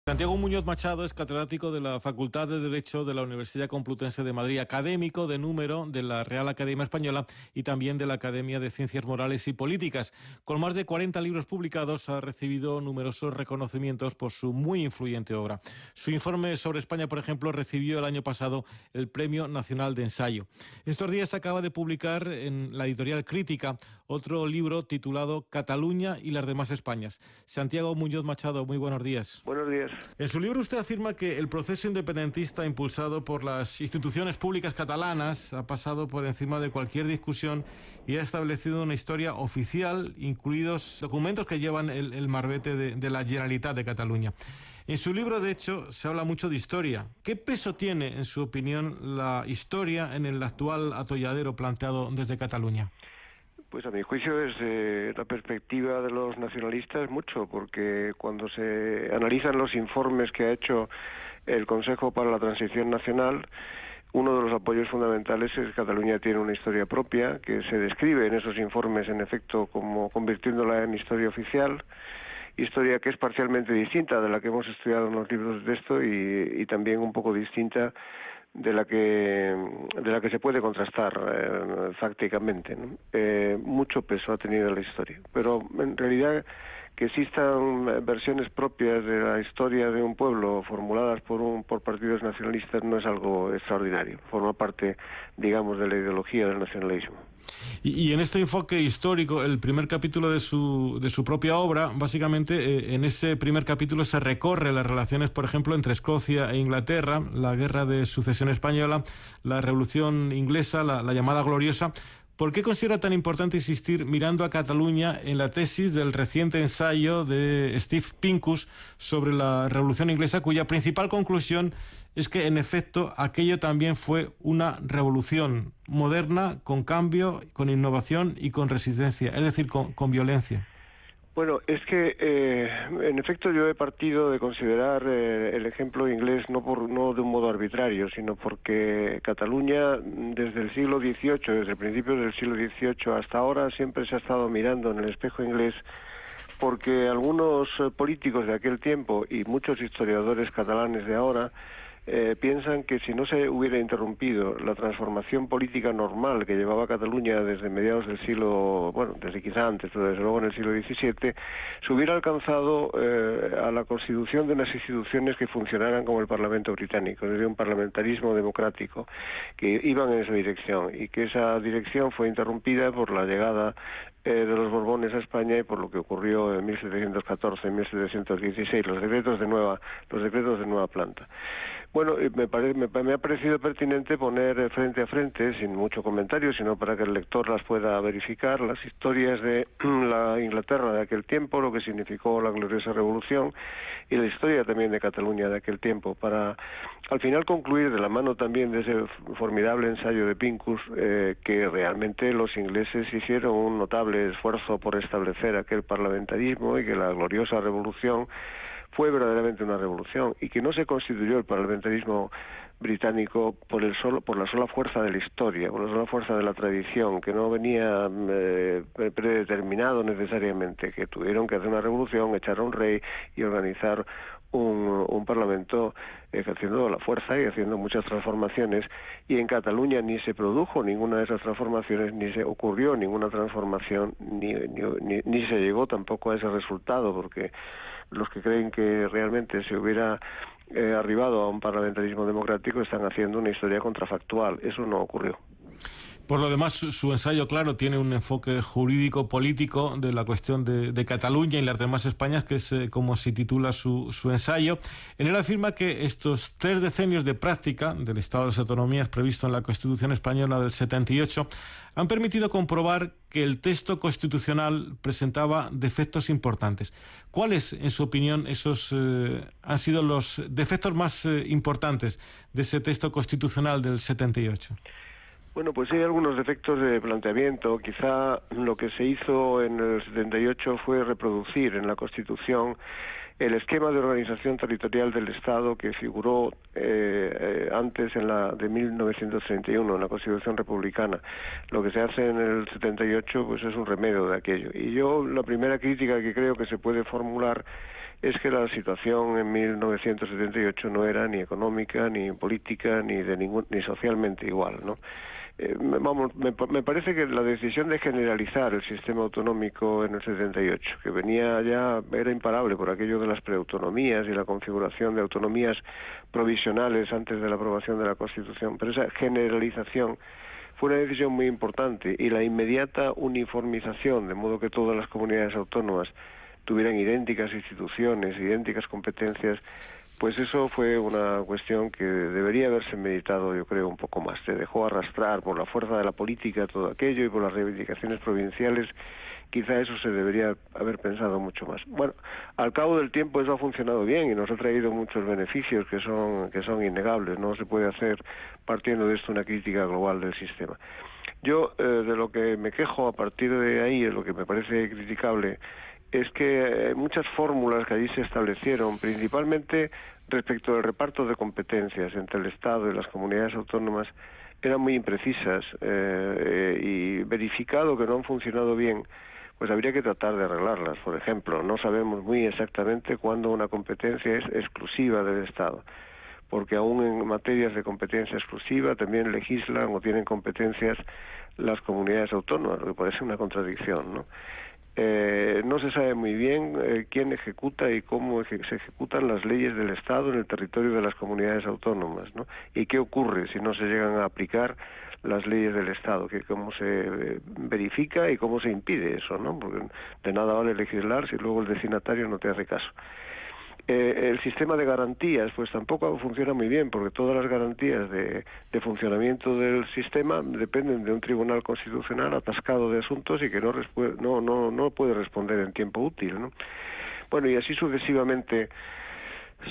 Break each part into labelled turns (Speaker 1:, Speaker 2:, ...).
Speaker 1: Santiago Muñoz Machado es catedrático de la Facultad de Derecho de la Universidad Complutense de Madrid, académico de número de la Real Academia Española y también de la Academia de Ciencias Morales y Políticas. Con más de 40 libros publicados, ha recibido numerosos reconocimientos por su muy influyente obra. Su informe sobre España, por ejemplo, recibió el año pasado el Premio Nacional de Ensayo. Estos días acaba de publicar en la editorial Crítica otro libro titulado Cataluña y las demás Españas. Santiago Muñoz Machado, muy buenos días.
Speaker 2: Buenos días.
Speaker 1: En su libro usted afirma que el proceso independentista impulsado por las instituciones públicas catalanas ha pasado por encima de cualquier discusión y ha establecido una historia oficial, incluidos documentos que llevan el marbete de la Generalitat de Cataluña. En su libro, de hecho, se habla mucho de historia. ¿Qué peso tiene, en su opinión, la historia en el actual atolladero planteado desde Cataluña?
Speaker 2: Pues a mi juicio, desde la perspectiva de los nacionalistas, mucho, porque cuando se analizan los informes que ha hecho el Consejo para la Transición Nacional, uno de los apoyos fundamentales es que Cataluña tiene una historia propia, que se describe en esos informes, en efecto, como convirtiéndola en historia oficial, historia que es parcialmente distinta de la que hemos estudiado en los libros de texto y también un poco distinta de la que se puede contrastar fácticamente, ¿no? Mucho peso ha tenido la historia, pero en realidad que existan versiones propias de la historia de un pueblo formuladas por partidos nacionalistas no es algo extraordinario, forma parte, digamos, de la ideología del nacionalismo.
Speaker 1: Y en este enfoque histórico, el primer capítulo de su propia obra, básicamente en ese primer capítulo se recorre las relaciones, por ejemplo, entre Escocia e Inglaterra, la Guerra de Sucesión Española, la Revolución Inglesa, la llamada Gloriosa. ¿Por qué considera tan importante insistir mirando a Cataluña en la tesis del reciente ensayo de Steve Pincus sobre la Revolución Inglesa, cuya principal conclusión es que, en efecto, aquello también fue una revolución moderna, con cambio, con innovación y con resistencia, es decir, con violencia?
Speaker 2: Bueno, es que en efecto yo he partido de considerar el ejemplo inglés no de un modo arbitrario, sino porque Cataluña desde el siglo XVIII, desde principios del siglo XVIII hasta ahora, siempre se ha estado mirando en el espejo inglés, porque algunos políticos de aquel tiempo y muchos historiadores catalanes de ahora piensan que si no se hubiera interrumpido la transformación política normal que llevaba Cataluña desde mediados del siglo, bueno, desde quizá antes, pero desde luego en el siglo XVII, se hubiera alcanzado a la constitución de unas instituciones que funcionaran como el Parlamento británico, es decir, un parlamentarismo democrático, que iban en esa dirección, y que esa dirección fue interrumpida por la llegada de los Borbones a España y por lo que ocurrió en 1714, en 1716, los decretos de nueva planta. Bueno, me ha parecido pertinente poner frente a frente, sin mucho comentario, sino para que el lector las pueda verificar, las historias de la Inglaterra de aquel tiempo, lo que significó la gloriosa revolución, y la historia también de Cataluña de aquel tiempo, para al final concluir de la mano también de ese formidable ensayo de Pincus, que realmente los ingleses hicieron un notable esfuerzo por establecer aquel parlamentarismo y que la gloriosa revolución fue verdaderamente una revolución y que no se constituyó el parlamentarismo británico por la sola fuerza de la historia, por la sola fuerza de la tradición, que no venía predeterminado necesariamente, que tuvieron que hacer una revolución, echar a un rey y organizar un parlamento ejerciendo la fuerza y haciendo muchas transformaciones, y en Cataluña ni se produjo ninguna de esas transformaciones, ni se ocurrió ninguna transformación, ni se llegó tampoco a ese resultado, porque los que creen que realmente se hubiera arribado a un parlamentarismo democrático están haciendo una historia contrafactual. Eso no ocurrió.
Speaker 1: Por lo demás, su ensayo, claro, tiene un enfoque jurídico-político de la cuestión de Cataluña y las demás Españas, que es como se titula su ensayo. En él afirma que estos 3 decenios de práctica del Estado de las Autonomías previsto en la Constitución Española del 78 han permitido comprobar que el texto constitucional presentaba defectos importantes. ¿Cuáles, en su opinión, esos han sido los defectos más importantes de ese texto constitucional del 78?
Speaker 2: Bueno, pues hay algunos defectos de planteamiento. Quizá lo que se hizo en el 78 fue reproducir en la Constitución el esquema de organización territorial del Estado que figuró antes de 1931 en la Constitución republicana. Lo que se hace en el 78 pues es un remedio de aquello. Y yo la primera crítica que creo que se puede formular es que la situación en 1978 no era ni económica, ni política, ni socialmente igual, ¿no? Me parece que la decisión de generalizar el sistema autonómico en el 78, que venía ya, era imparable por aquello de las preautonomías y la configuración de autonomías provisionales antes de la aprobación de la Constitución, pero esa generalización fue una decisión muy importante, y la inmediata uniformización, de modo que todas las comunidades autónomas tuvieran idénticas instituciones, idénticas competencias, pues eso fue una cuestión que debería haberse meditado, yo creo, un poco más. Se dejó arrastrar por la fuerza de la política todo aquello y por las reivindicaciones provinciales. Quizá eso se debería haber pensado mucho más. Bueno, al cabo del tiempo eso ha funcionado bien y nos ha traído muchos beneficios que son innegables. No se puede hacer, partiendo de esto, una crítica global del sistema. Yo, de lo que me quejo a partir de ahí, de lo que me parece criticable, es que muchas fórmulas que allí se establecieron, principalmente respecto al reparto de competencias entre el Estado y las comunidades autónomas, eran muy imprecisas, y verificado que no han funcionado bien, pues habría que tratar de arreglarlas. Por ejemplo, no sabemos muy exactamente cuándo una competencia es exclusiva del Estado, porque aún en materias de competencia exclusiva también legislan o tienen competencias las comunidades autónomas, lo que parece una contradicción, ¿no? No se sabe muy bien quién ejecuta y cómo se ejecutan las leyes del Estado en el territorio de las comunidades autónomas, ¿no? Y qué ocurre si no se llegan a aplicar las leyes del Estado, que cómo se verifica y cómo se impide eso, ¿no? Porque de nada vale legislar si luego el destinatario no te hace caso. El sistema de garantías pues tampoco funciona muy bien, porque todas las garantías de funcionamiento del sistema dependen de un tribunal constitucional atascado de asuntos y que no puede responder en tiempo útil, ¿no? Bueno, y así sucesivamente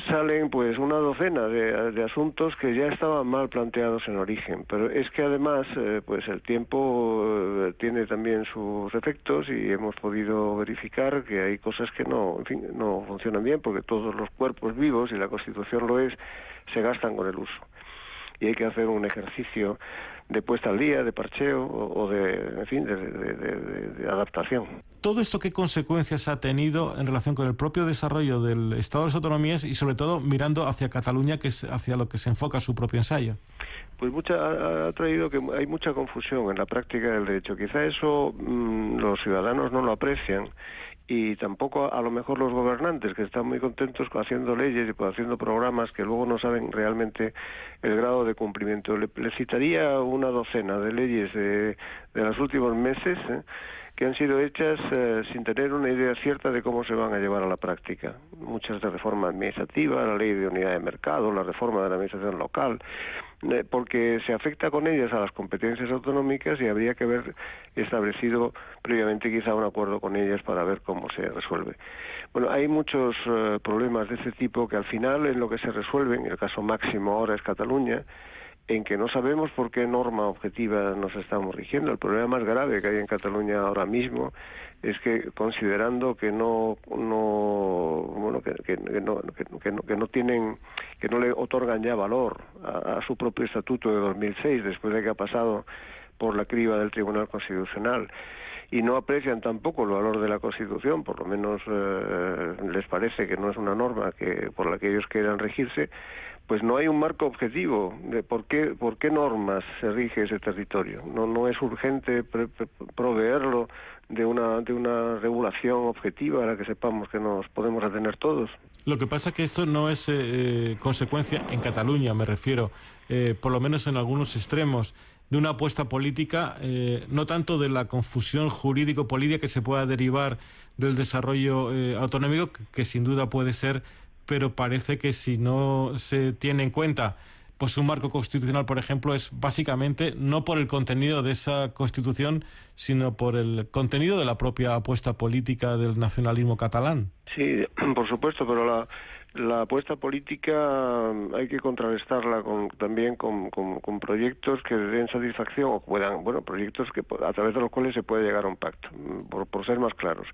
Speaker 2: salen pues una docena de asuntos que ya estaban mal planteados en origen, pero es que además pues el tiempo tiene también sus efectos y hemos podido verificar que hay cosas que no funcionan bien, porque todos los cuerpos vivos, y la Constitución lo es, se gastan con el uso. Y hay que hacer un ejercicio de puesta al día, de parcheo o de adaptación.
Speaker 1: ¿Todo esto qué consecuencias ha tenido en relación con el propio desarrollo del Estado de las Autonomías y sobre todo mirando hacia Cataluña, que es hacia lo que se enfoca su propio ensayo?
Speaker 2: Pues ha traído que hay mucha confusión en la práctica del derecho. Quizá eso los ciudadanos no lo aprecian, y tampoco a lo mejor los gobernantes, que están muy contentos haciendo leyes y haciendo programas que luego no saben realmente el grado de cumplimiento. Le citaría una docena de leyes de los últimos meses que han sido hechas sin tener una idea cierta de cómo se van a llevar a la práctica. Muchas de reforma administrativa, la ley de unidad de mercado, la reforma de la administración local, porque se afecta con ellas a las competencias autonómicas y habría que haber establecido previamente quizá un acuerdo con ellas para ver cómo se resuelve. Bueno, hay muchos problemas de ese tipo que al final en lo que se resuelven, el caso máximo ahora es Cataluña, en que no sabemos por qué norma objetiva nos estamos rigiendo. El problema más grave que hay en Cataluña ahora mismo es que, considerando que no le otorgan ya valor a su propio estatuto de 2006, después de que ha pasado por la criba del Tribunal Constitucional, y no aprecian tampoco el valor de la Constitución, por lo menos les parece que no es una norma por la que ellos quieran regirse, pues no hay un marco objetivo de por qué normas se rige ese territorio. No es urgente proveerlo de una regulación objetiva a la que sepamos que nos podemos atener todos.
Speaker 1: Lo que pasa es que esto no es consecuencia, en Cataluña me refiero, por lo menos en algunos extremos, de una apuesta política, no tanto de la confusión jurídico-política que se pueda derivar del desarrollo autonómico, que sin duda puede ser, pero parece que si no se tiene en cuenta pues un marco constitucional, por ejemplo, es básicamente no por el contenido de esa Constitución, sino por el contenido de la propia apuesta política del nacionalismo catalán.
Speaker 2: Sí, por supuesto, pero La apuesta política hay que contrarrestarla también con proyectos que den satisfacción o puedan, proyectos que a través de los cuales se puede llegar a un pacto, por ser más claros.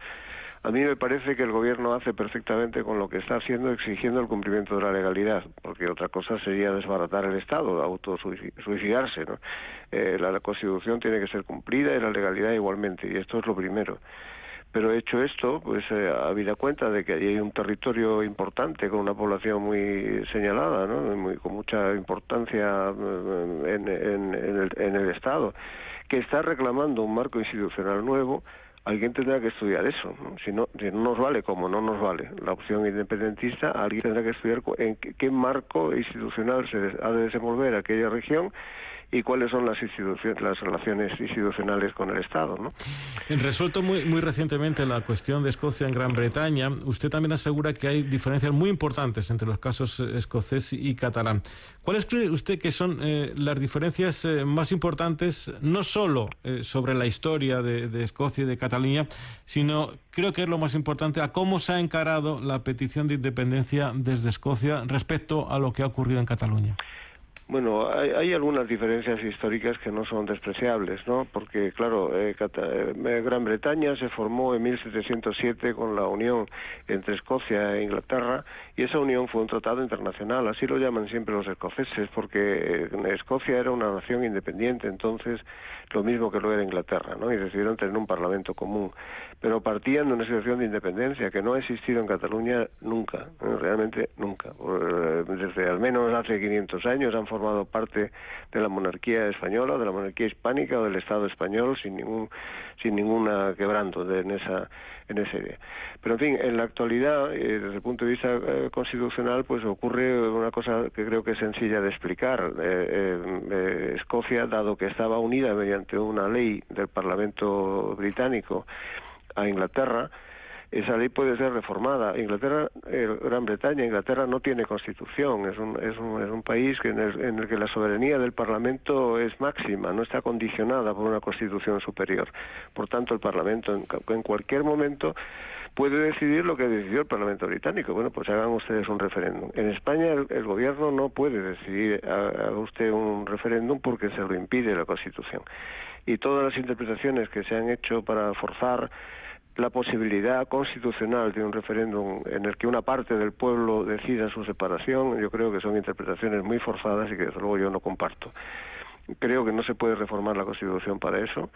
Speaker 2: A mí me parece que el gobierno hace perfectamente con lo que está haciendo, exigiendo el cumplimiento de la legalidad, porque otra cosa sería desbaratar el Estado, autosuicidarse, ¿no? La Constitución tiene que ser cumplida y la legalidad igualmente, y esto es lo primero. Pero hecho esto, pues habida cuenta de que hay un territorio importante con una población muy señalada, ¿no? Con mucha importancia en el Estado, que está reclamando un marco institucional nuevo, alguien tendrá que estudiar eso, ¿no? Si no nos vale, como no nos vale la opción independentista, alguien tendrá que estudiar en qué marco institucional se ha de desenvolver aquella región y cuáles son las relaciones institucionales con el Estado, ¿no?
Speaker 1: Resuelto muy recientemente la cuestión de Escocia en Gran Bretaña, usted también asegura que hay diferencias muy importantes entre los casos escocés y catalán. ¿Cuáles cree usted que son las diferencias más importantes, no solo sobre la historia de Escocia y de Cataluña, sino, creo que es lo más importante, a cómo se ha encarado la petición de independencia desde Escocia respecto a lo que ha ocurrido en Cataluña?
Speaker 2: Bueno, hay algunas diferencias históricas que no son despreciables, ¿no? Porque, claro, Gran Bretaña se formó en 1707 con la unión entre Escocia e Inglaterra, y esa unión fue un tratado internacional, así lo llaman siempre los escoceses, porque Escocia era una nación independiente, entonces lo mismo que lo era Inglaterra, ¿no? Y decidieron tener un parlamento común, pero partían de una situación de independencia que no ha existido en Cataluña nunca, realmente nunca. Desde al menos hace 500 años han formado parte de la monarquía española, de la monarquía hispánica o del Estado español sin ningún quebranto en esa idea. Pero en fin, en la actualidad, desde el punto de vista constitucional, pues ocurre una cosa que creo que es sencilla de explicar. Escocia, dado que estaba unida mediante una ley del Parlamento británico a Inglaterra, esa ley puede ser reformada. Gran Bretaña, Inglaterra no tiene constitución, es un país en el que la soberanía del Parlamento es máxima, no está condicionada por una constitución superior. Por tanto, el Parlamento en cualquier momento puede decidir lo que decidió el Parlamento británico. Bueno, pues hagan ustedes un referéndum. En España el gobierno no puede decidir, haga usted un referéndum porque se lo impide la Constitución. Y todas las interpretaciones que se han hecho para forzar la posibilidad constitucional de un referéndum en el que una parte del pueblo decida su separación, yo creo que son interpretaciones muy forzadas y que desde luego yo no comparto. Creo que no se puede reformar la Constitución para eso,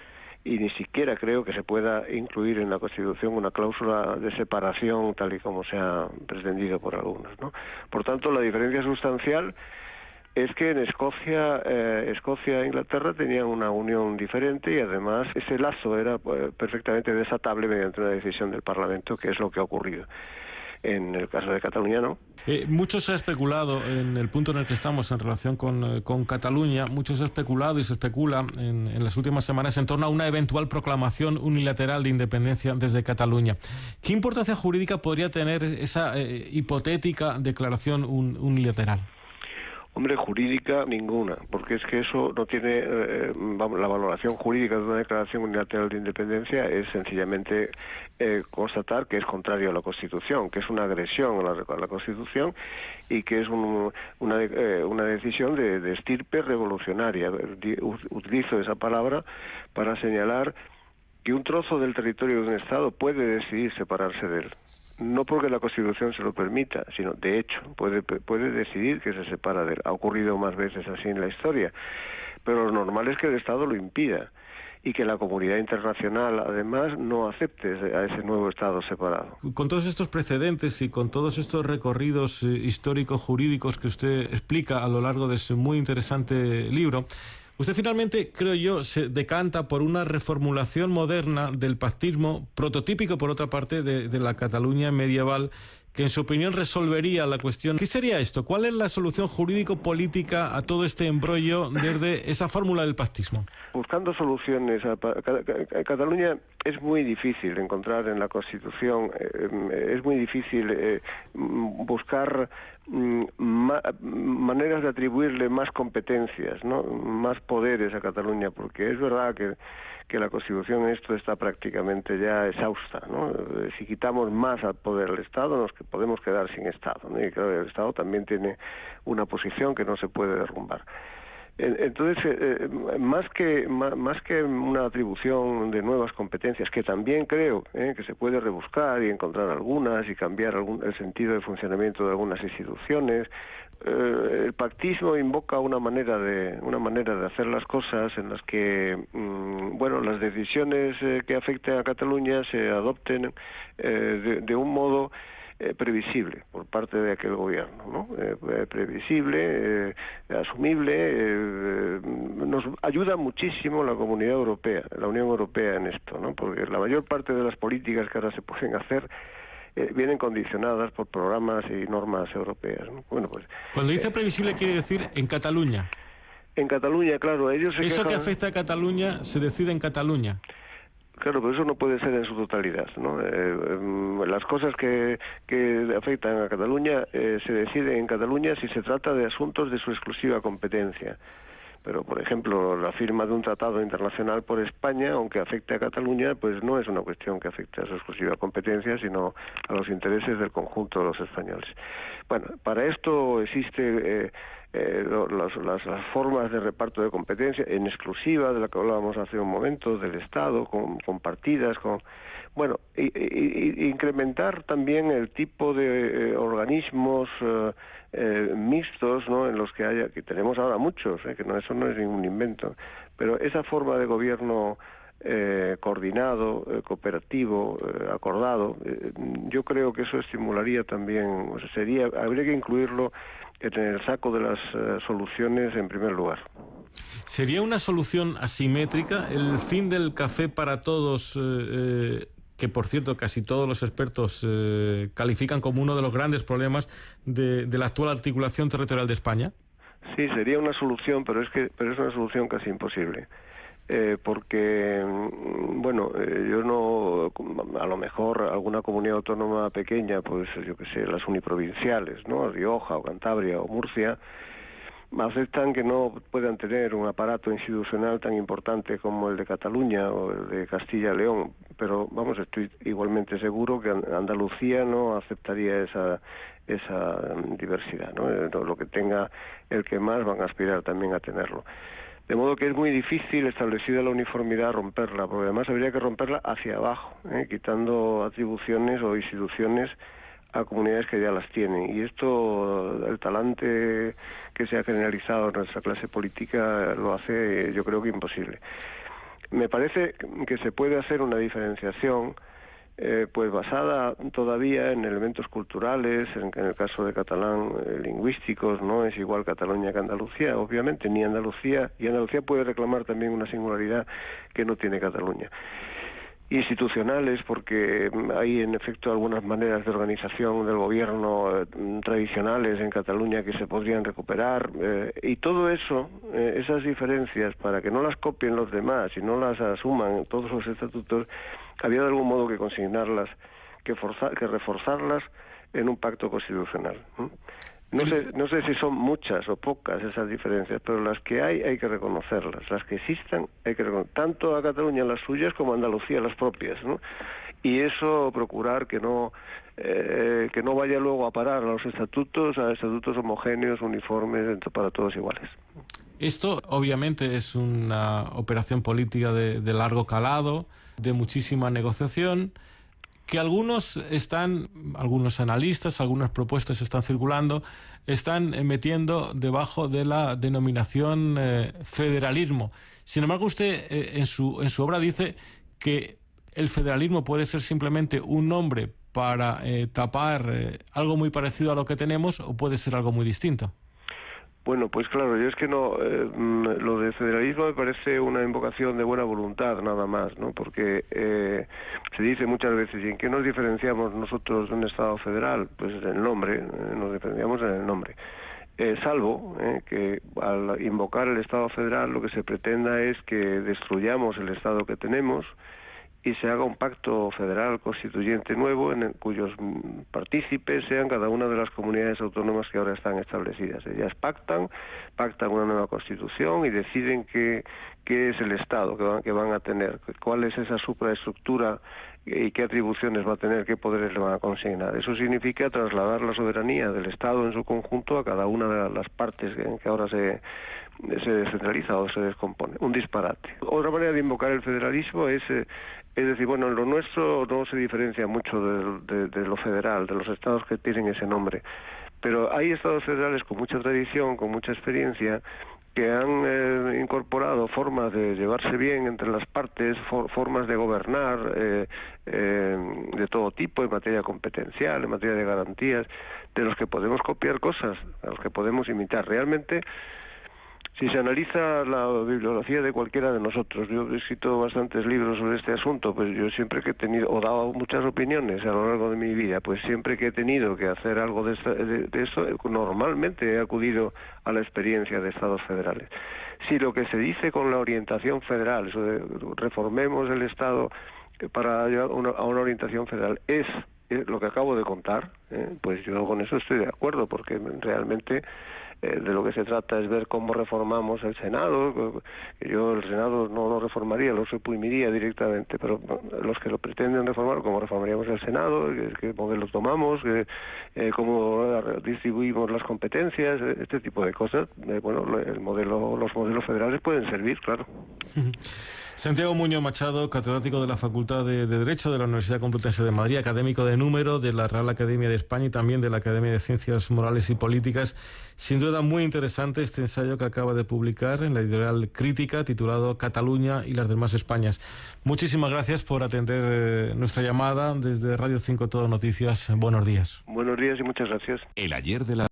Speaker 2: y ni siquiera creo que se pueda incluir en la Constitución una cláusula de separación tal y como se ha pretendido por algunos, ¿no? Por tanto, la diferencia sustancial es que en Escocia e Inglaterra tenían una unión diferente, y además ese lazo era perfectamente desatable mediante una decisión del Parlamento, que es lo que ha ocurrido. En el caso de Cataluña, no.
Speaker 1: Mucho se ha especulado en el punto en el que estamos en relación con Cataluña, mucho se ha especulado y se especula en las últimas semanas en torno a una eventual proclamación unilateral de independencia desde Cataluña. ¿Qué importancia jurídica podría tener esa hipotética declaración unilateral?
Speaker 2: Hombre, jurídica ninguna, porque es que eso no tiene, la valoración jurídica de una declaración unilateral de independencia es sencillamente constatar que es contrario a la Constitución, que es una agresión a la Constitución y que es una decisión de estirpe revolucionaria. Utilizo esa palabra para señalar que un trozo del territorio de un Estado puede decidir separarse de él. No porque la Constitución se lo permita, sino de hecho puede decidir que se separa de él. Ha ocurrido más veces así en la historia, pero lo normal es que el Estado lo impida y que la comunidad internacional además no acepte a ese nuevo Estado separado.
Speaker 1: Con todos estos precedentes y con todos estos recorridos históricos jurídicos que usted explica a lo largo de su muy interesante libro, usted finalmente, creo yo, se decanta por una reformulación moderna del pactismo, prototípico por otra parte de la Cataluña medieval, que en su opinión resolvería la cuestión. ¿Qué sería esto? ¿Cuál es la solución jurídico-política a todo este embrollo desde esa fórmula del pactismo?
Speaker 2: Buscando soluciones. Cataluña es muy difícil encontrar en la Constitución, es muy difícil buscar maneras de atribuirle más competencias, ¿no? Más poderes a Cataluña, porque es verdad que que la Constitución en esto está prácticamente ya exhausta, ¿no? Si quitamos más al poder al Estado, nos podemos quedar sin Estado, ¿no? Y claro, el Estado también tiene una posición que no se puede derrumbar. Entonces, más que una atribución de nuevas competencias, que también creo que se puede rebuscar y encontrar algunas y cambiar el sentido de funcionamiento de algunas instituciones, el pactismo invoca una manera de hacer las cosas en las que las decisiones que afecten a Cataluña se adopten de un modo previsible por parte de aquel gobierno, ¿no? Previsible, asumible, nos ayuda muchísimo la Comunidad Europea, la Unión Europea en esto, ¿no? Porque la mayor parte de las políticas que ahora se pueden hacer vienen condicionadas por programas y normas europeas, ¿no? Bueno, pues
Speaker 1: cuando dice previsible quiere decir en Cataluña.
Speaker 2: En Cataluña, claro, ellos se
Speaker 1: eso
Speaker 2: quejan...
Speaker 1: que afecta a Cataluña se decide en Cataluña.
Speaker 2: Claro, pero eso no puede ser en su totalidad, ¿no? Las cosas que afectan a Cataluña se deciden en Cataluña si se trata de asuntos de su exclusiva competencia. Pero, por ejemplo, la firma de un tratado internacional por España, aunque afecte a Cataluña, pues no es una cuestión que afecte a su exclusiva competencia, sino a los intereses del conjunto de los españoles. Bueno, para esto existe las formas de reparto de competencia en exclusiva, de la que hablábamos hace un momento, del Estado, compartidas, bueno, incrementar también el tipo de organismos mixtos, ¿no? En los que haya, que tenemos ahora muchos, que eso no es ningún invento, pero esa forma de gobierno coordinado, cooperativo, acordado, yo creo que eso estimularía también, habría que incluirlo en el saco de las soluciones en primer lugar.
Speaker 1: ¿Sería una solución asimétrica el fin del café para todos, que por cierto casi todos los expertos califican como uno de los grandes problemas de la actual articulación territorial de España?
Speaker 2: Sí, sería una solución, pero es una solución casi imposible. Porque, yo no, a lo mejor alguna comunidad autónoma pequeña, pues yo que sé, las uniprovinciales, ¿no? Rioja o Cantabria o Murcia, aceptan que no puedan tener un aparato institucional tan importante como el de Cataluña o el de Castilla y León, pero estoy igualmente seguro que Andalucía no aceptaría esa diversidad, ¿no? Lo que tenga el que más van a aspirar también a tenerlo. De modo que es muy difícil, establecida la uniformidad, romperla, porque además habría que romperla hacia abajo, quitando atribuciones o instituciones a comunidades que ya las tienen. Y esto, el talante que se ha generalizado en nuestra clase política lo hace, yo creo que imposible. Me parece que se puede hacer una diferenciación pues basada todavía en elementos culturales, en el caso de catalán, lingüísticos. No es igual Cataluña que Andalucía, obviamente, ni Andalucía, y Andalucía puede reclamar también una singularidad que no tiene Cataluña. Institucionales, porque hay en efecto algunas maneras de organización del gobierno tradicionales en Cataluña que se podrían recuperar, y todo eso, esas diferencias, para que no las copien los demás y no las asuman todos los estatutos, había de algún modo que consignarlas, que reforzarlas en un pacto constitucional. No sé si son muchas o pocas esas diferencias, pero las que hay que reconocerlas. Las que existan hay que reconocerlas, tanto a Cataluña las suyas como a Andalucía las propias, ¿no? Y eso procurar que no vaya luego a parar a estatutos homogéneos, uniformes, para todos iguales.
Speaker 1: Esto obviamente es una operación política de largo calado, de muchísima negociación, que algunos analistas, algunas propuestas están circulando, están metiendo debajo de la denominación federalismo. Sin embargo, usted en su obra dice que el federalismo puede ser simplemente un nombre para tapar algo muy parecido a lo que tenemos, o puede ser algo muy distinto.
Speaker 2: Bueno, pues claro, yo es que no, lo de federalismo me parece una invocación de buena voluntad nada más, ¿no? Porque se dice muchas veces, ¿y en qué nos diferenciamos nosotros de un Estado federal? Pues en el nombre, nos diferenciamos en el nombre. Salvo que al invocar el Estado federal lo que se pretenda es que destruyamos el Estado que tenemos y se haga un pacto federal constituyente nuevo en cuyos partícipes sean cada una de las comunidades autónomas que ahora están establecidas. Ellas pactan una nueva constitución y deciden qué es el Estado que van a tener, cuál es esa supraestructura y qué atribuciones va a tener, qué poderes le van a consignar. Eso significa trasladar la soberanía del Estado en su conjunto a cada una de las partes en que ahora se descentraliza o se descompone. Un disparate. Otra manera de invocar el federalismo es decir, bueno, lo nuestro no se diferencia mucho de lo federal, de los estados que tienen ese nombre, pero hay estados federales con mucha tradición, con mucha experiencia, que han incorporado formas de llevarse bien entre las partes, formas de gobernar de todo tipo, en materia competencial, en materia de garantías, de los que podemos copiar cosas, a los que podemos imitar. Realmente, si se analiza la bibliografía de cualquiera de nosotros, yo he escrito bastantes libros sobre este asunto, pues yo siempre que he tenido, o dado muchas opiniones a lo largo de mi vida, pues siempre que he tenido que hacer algo de eso, normalmente he acudido a la experiencia de estados federales. Si lo que se dice con la orientación federal, eso de reformemos el Estado para llegar a una orientación federal, es lo que acabo de contar, pues yo con eso estoy de acuerdo, porque realmente de lo que se trata es ver cómo reformamos el Senado. Yo el Senado no lo reformaría, lo suprimiría directamente, pero los que lo pretenden reformar, cómo reformaríamos el Senado, qué modelos tomamos, cómo distribuimos las competencias, este tipo de cosas. Bueno, los modelos federales pueden servir, claro.
Speaker 1: Santiago Muñoz Machado, catedrático de la Facultad de Derecho de la Universidad Complutense de Madrid, académico de número de la Real Academia de España y también de la Academia de Ciencias Morales y Políticas. Sin duda muy interesante este ensayo que acaba de publicar en la editorial Crítica, titulado Cataluña y las demás Españas. Muchísimas gracias por atender nuestra llamada desde Radio 5 Todo Noticias. Buenos días.
Speaker 2: Buenos días y muchas gracias.
Speaker 3: El ayer de la